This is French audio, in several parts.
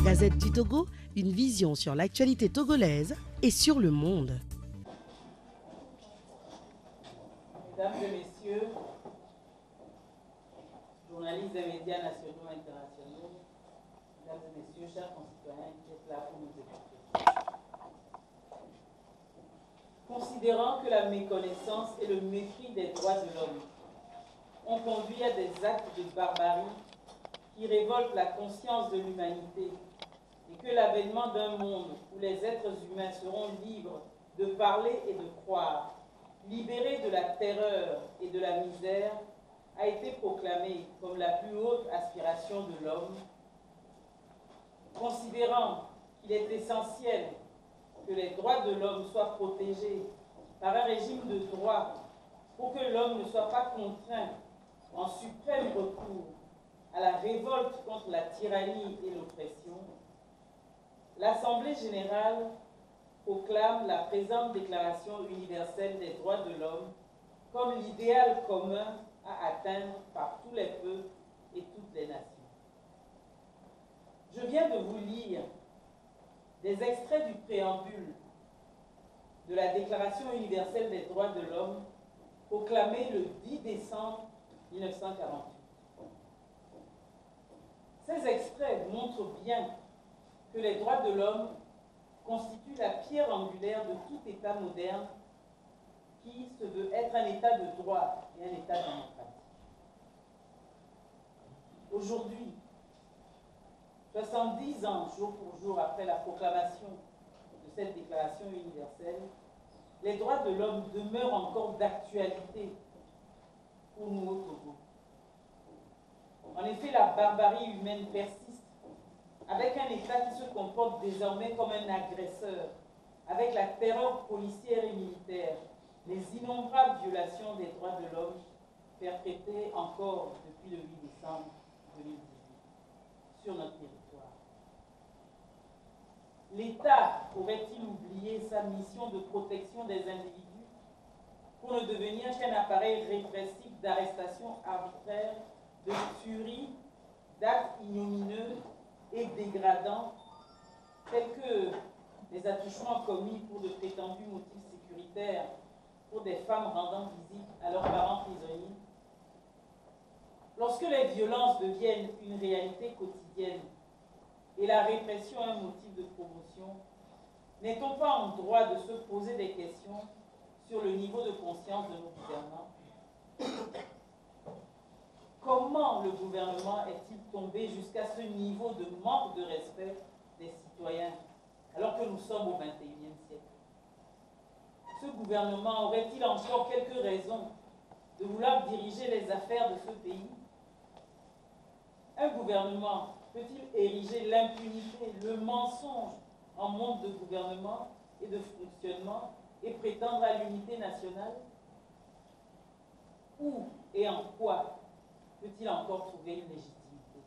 Gazette du Togo, une vision sur l'actualité togolaise et sur le monde. Mesdames et messieurs, journalistes des médias nationaux et internationaux, mesdames et messieurs, chers concitoyens qui êtes là pour nous écouter. Considérant que la méconnaissance et le mépris des droits de l'homme ont conduit à des actes de barbarie qui révoltent la conscience de l'humanité et que l'avènement d'un monde où les êtres humains seront libres de parler et de croire, libérés de la terreur et de la misère, a été proclamé comme la plus haute aspiration de l'homme, considérant qu'il est essentiel que les droits de l'homme soient protégés par un régime de droit pour que l'homme ne soit pas contraint en suprême recours à la révolte contre la tyrannie et l'oppression, l'Assemblée générale proclame la présente Déclaration universelle des droits de l'homme comme l'idéal commun à atteindre par tous les peuples et toutes les nations. Je viens de vous lire des extraits du préambule de la Déclaration universelle des droits de l'homme proclamée le 10 décembre 1948. Ces extraits montrent bien que les droits de l'homme constituent la pierre angulaire de tout État moderne qui se veut être un État de droit et un État démocratique. Aujourd'hui, 70 ans jour pour jour après la proclamation de cette déclaration universelle, les droits de l'homme demeurent encore d'actualité pour nous au Togo. En effet, la barbarie humaine persiste, avec un État qui se comporte désormais comme un agresseur, avec la terreur policière et militaire, les innombrables violations des droits de l'homme perpétrées encore depuis le 8 décembre 2018 sur notre territoire. L'État aurait-il oublié sa mission de protection des individus pour ne devenir qu'un appareil répressif d'arrestation arbitraire, de tuerie, d'actes ignominieux et dégradants, tels que les attouchements commis pour de prétendus motifs sécuritaires pour des femmes rendant visite à leurs parents prisonniers? Lorsque les violences deviennent une réalité quotidienne et la répression un motif de promotion, n'est-on pas en droit de se poser des questions sur le niveau de conscience de nos gouvernants? Comment le gouvernement est-il tombé jusqu'à ce niveau de manque de respect des citoyens alors que nous sommes au XXIe siècle? Ce gouvernement aurait-il encore quelques raisons de vouloir diriger les affaires de ce pays? Un gouvernement peut-il ériger l'impunité, le mensonge en mode de gouvernement et de fonctionnement et prétendre à l'unité nationale? Où et en quoi peut-il encore trouver une légitimité?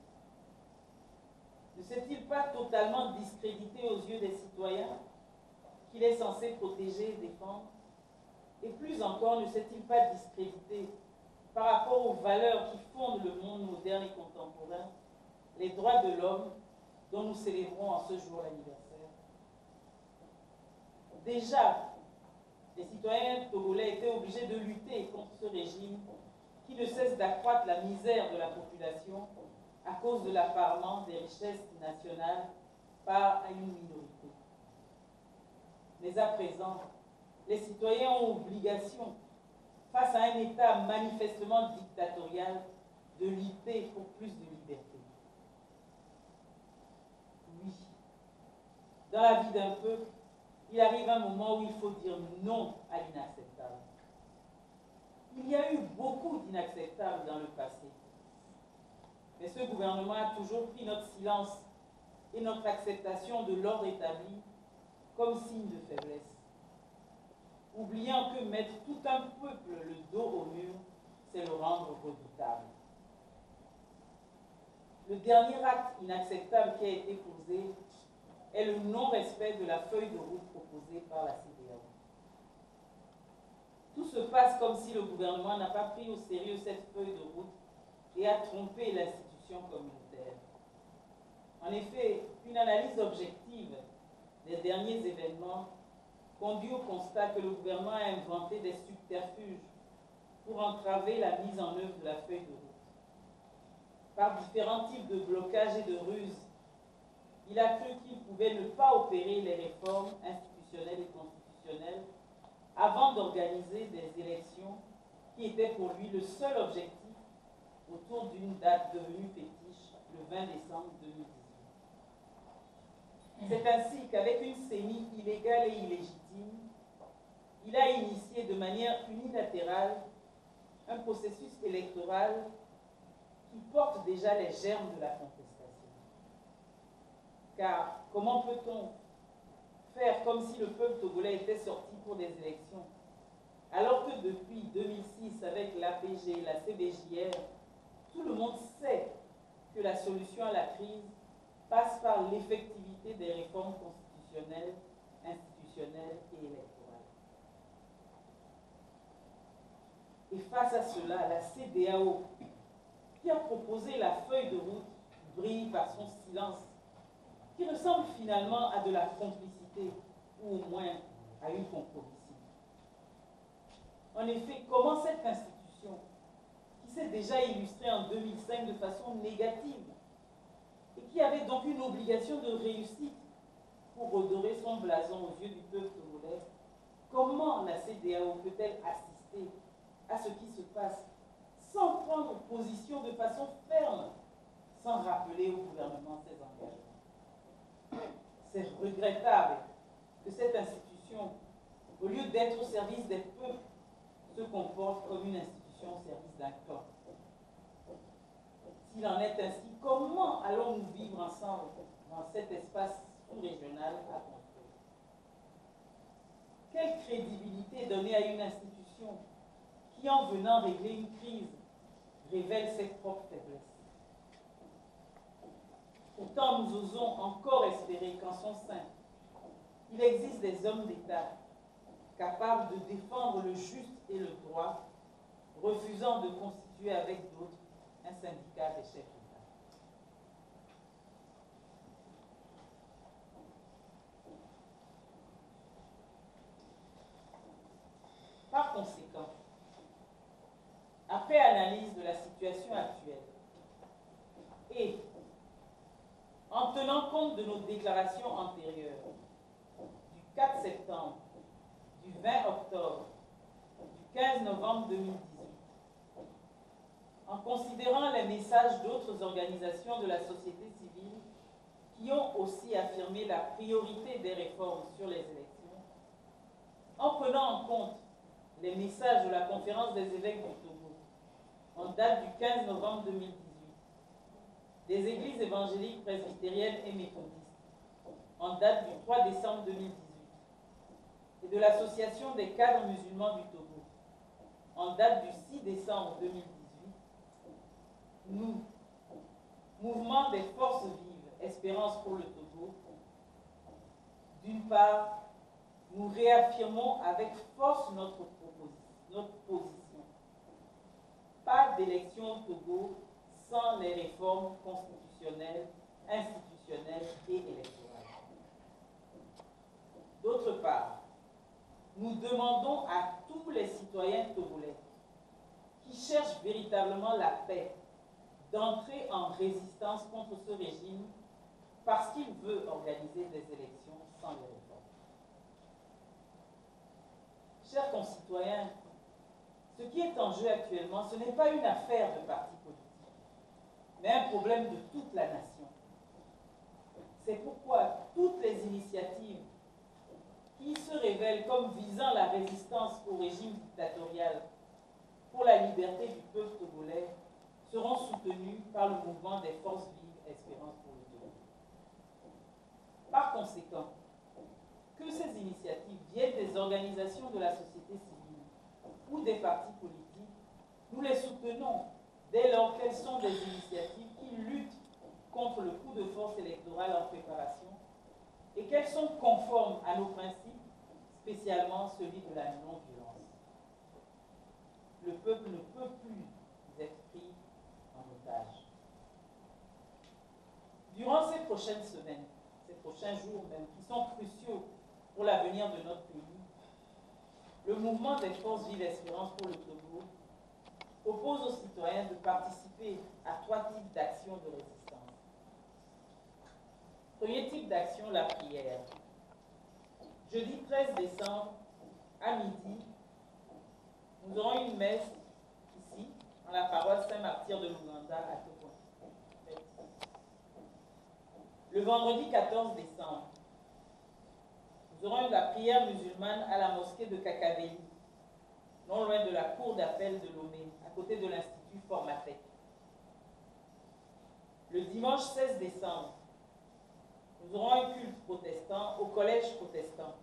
Ne s'est-il pas totalement discrédité aux yeux des citoyens qu'il est censé protéger et défendre? Et plus encore, ne s'est-il pas discrédité par rapport aux valeurs qui fondent le monde moderne et contemporain, les droits de l'homme dont nous célébrons en ce jour l'anniversaire? Déjà, les citoyens togolais étaient obligés de lutter contre ce régime qui ne cesse d'accroître la misère de la population à cause de l'accaparement des richesses nationales par une minorité. Mais à présent, les citoyens ont obligation, face à un État manifestement dictatorial, de lutter pour plus de liberté. Oui, dans la vie d'un peuple, il arrive un moment où il faut dire non à l'inacceptable. Il y a eu beaucoup d'inacceptables dans le passé. Mais ce gouvernement a toujours pris notre silence et notre acceptation de l'ordre établi comme signe de faiblesse, oubliant que mettre tout un peuple le dos au mur, c'est le rendre redoutable. Le dernier acte inacceptable qui a été posé est le non-respect de la feuille de route proposée par la CEDEAO. Tout se passe comme si le gouvernement n'a pas pris au sérieux cette feuille de route et a trompé l'institution communautaire. En effet, une analyse objective des derniers événements conduit au constat que le gouvernement a inventé des subterfuges pour entraver la mise en œuvre de la feuille de route. Par différents types de blocages et de ruses, il a cru qu'il pouvait ne pas opérer les réformes institutionnelles et constitutionnelles avant d'organiser des élections qui étaient pour lui le seul objectif autour d'une date devenue fétiche, le 20 décembre 2018. C'est ainsi qu'avec une CENI illégale et illégitime, il a initié de manière unilatérale un processus électoral qui porte déjà les germes de la contestation. Car comment peut-on faire comme si le peuple togolais était sorti pour des élections, alors que depuis 2006, avec l'APG, la CBJR, tout le monde sait que la solution à la crise passe par l'effectivité des réformes constitutionnelles, institutionnelles et électorales. Et face à cela, la CEDEAO, qui a proposé la feuille de route, brille par son silence, qui ressemble finalement à de la complicité, ou au moins à une compromission. En effet, comment cette institution, qui s'est déjà illustrée en 2005 de façon négative, et qui avait donc une obligation de réussite pour redorer son blason aux yeux du peuple togolais, comment la CEDEAO peut-elle assister à ce qui se passe sans prendre position de façon ferme, sans rappeler au gouvernement ses engagements? C'est regrettable que cette institution, au lieu d'être au service des peuples, se comporte comme une institution au service d'un camp. S'il en est ainsi, comment allons-nous vivre ensemble dans cet espace sous-régional à construire? Quelle crédibilité donner à une institution qui, en venant régler une crise, révèle ses propres faiblesses? Pourtant, nous osons encore espérer qu'en son sein, il existe des hommes d'État capables de défendre le juste et le droit, refusant de constituer avec d'autres un syndicat des chefs d'État. Par conséquent, après analyse de la situation actuelle et en tenant compte de nos déclarations antérieures du 4 septembre, du 20 octobre, du 15 novembre 2018, en considérant les messages d'autres organisations de la société civile qui ont aussi affirmé la priorité des réformes sur les élections, en prenant en compte les messages de la conférence des évêques du Togo, en date du 15 novembre 2018, des églises évangéliques presbytériennes et méthodistes, en date du 3 décembre 2018, et de l'Association des cadres musulmans du Togo, en date du 6 décembre 2018, nous, mouvement des forces vives, Espérance pour le Togo, d'une part, nous réaffirmons avec force notre position. Pas d'élection au Togo sans les réformes constitutionnelles, institutionnelles et électorales. D'autre part, nous demandons à tous les citoyens togolais qui cherchent véritablement la paix d'entrer en résistance contre ce régime parce qu'il veut organiser des élections sans les réformes. Chers concitoyens, ce qui est en jeu actuellement, ce n'est pas une affaire de parti politique, mais un problème de toute la nation. C'est pourquoi toutes les initiatives qui se révèlent comme visant la résistance au régime dictatorial pour la liberté du peuple togolais seront soutenues par le mouvement des forces vives Espérance pour le Togo. Par conséquent, que ces initiatives viennent des organisations de la société civile ou des partis politiques, nous les soutenons dès lors qu'elles sont des initiatives qui luttent contre le coup de force électoral en préparation et qu'elles sont conformes à nos principes, spécialement celui de la non-violence. Le peuple ne peut plus être pris en otage. Durant ces prochaines semaines, ces prochains jours même, qui sont cruciaux pour l'avenir de notre pays, le mouvement des forces Vive Espérance pour le Togo propose aux citoyens de participer à 3 types d'actions de résistance. Premier type d'action, la prière. Jeudi 13 décembre, à midi, nous aurons une messe ici, dans la paroisse Saint-Martyr de l'Ouganda à Togo. Le vendredi 14 décembre, nous aurons la prière musulmane à la mosquée de Kakaveli, non loin de la cour d'appel de Lomé, à côté de l'Institut Formatec. Le dimanche 16 décembre, nous aurons un culte protestant au collège protestant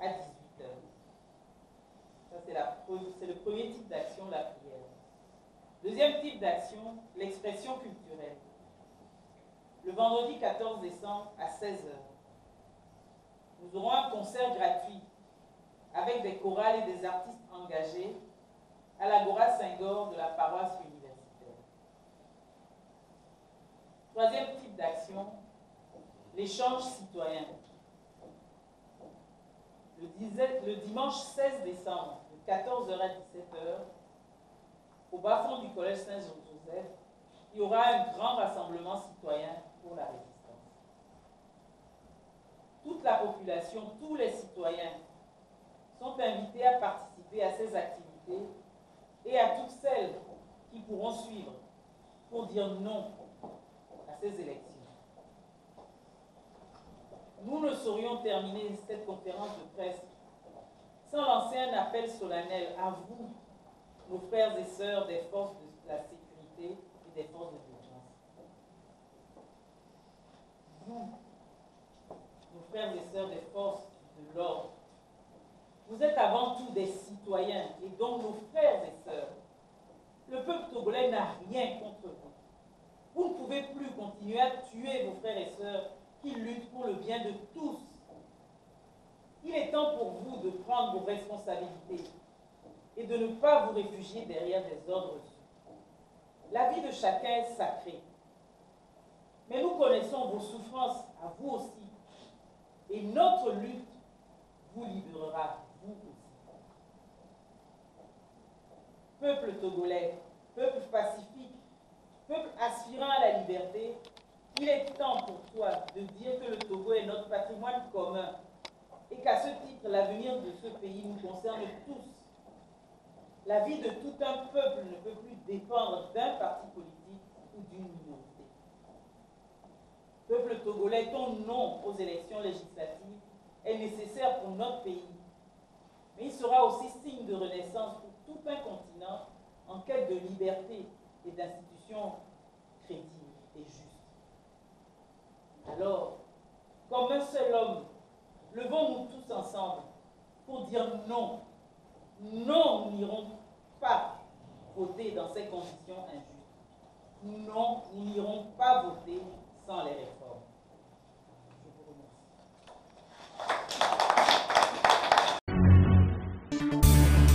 à 18h. Ça, c'est le premier type d'action, la prière. Deuxième type d'action, l'expression culturelle. Le vendredi 14 décembre à 16h, nous aurons un concert gratuit avec des chorales et des artistes engagés à l'Agora Saint-Gor de la paroisse universitaire. Troisième type d'action, l'échange citoyen. Le dimanche 16 décembre, de 14h à 17h, au bas-fond du collège Saint-Joseph, il y aura un grand rassemblement citoyen pour la résistance. Toute la population, tous les citoyens sont invités à participer à ces activités et à toutes celles qui pourront suivre pour dire non à ces élections. Nous ne saurions terminer cette conférence de presse sans lancer un appel solennel à vous, nos frères et sœurs des forces de la sécurité et des forces de défense. Vous, nos frères et sœurs des forces de l'ordre, vous êtes avant tout des citoyens et donc nos frères et sœurs. Le peuple togolais n'a rien contre vous. Vous ne pouvez plus continuer à tuer vos frères et sœurs qui luttent pour le bien de tous. Il est temps pour vous de prendre vos responsabilités et de ne pas vous réfugier derrière des ordres reçus. La vie de chacun est sacrée. Mais nous connaissons vos souffrances à vous aussi. Et notre lutte vous libérera, vous aussi. Peuple togolais, peuple pacifique, peuple aspirant à la liberté, il est temps pour toi de dire que le Togo est notre patrimoine commun et qu'à ce titre, l'avenir de ce pays nous concerne tous. La vie de tout un peuple ne peut plus dépendre d'un parti politique ou d'une minorité. Peuple togolais, ton nom aux élections législatives est nécessaire pour notre pays, mais il sera aussi signe de renaissance pour tout un continent en quête de liberté et d'institutions crédibles et justes. Alors, comme un seul homme, levons-nous tous ensemble pour dire non. Non, nous n'irons pas voter dans ces conditions injustes. Non, nous n'irons pas voter sans les réformes. Je vous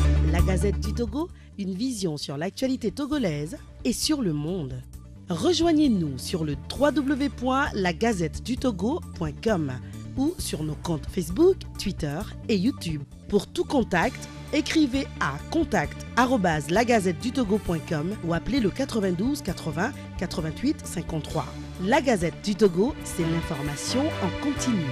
remercie. La Gazette du Togo, une vision sur l'actualité togolaise et sur le monde. Rejoignez-nous sur le www.lagazettedutogo.com ou sur nos comptes Facebook, Twitter et YouTube. Pour tout contact, écrivez à contact@lagazettedutogo.com ou appelez le 92 80 88 53. La Gazette du Togo, c'est l'information en continu.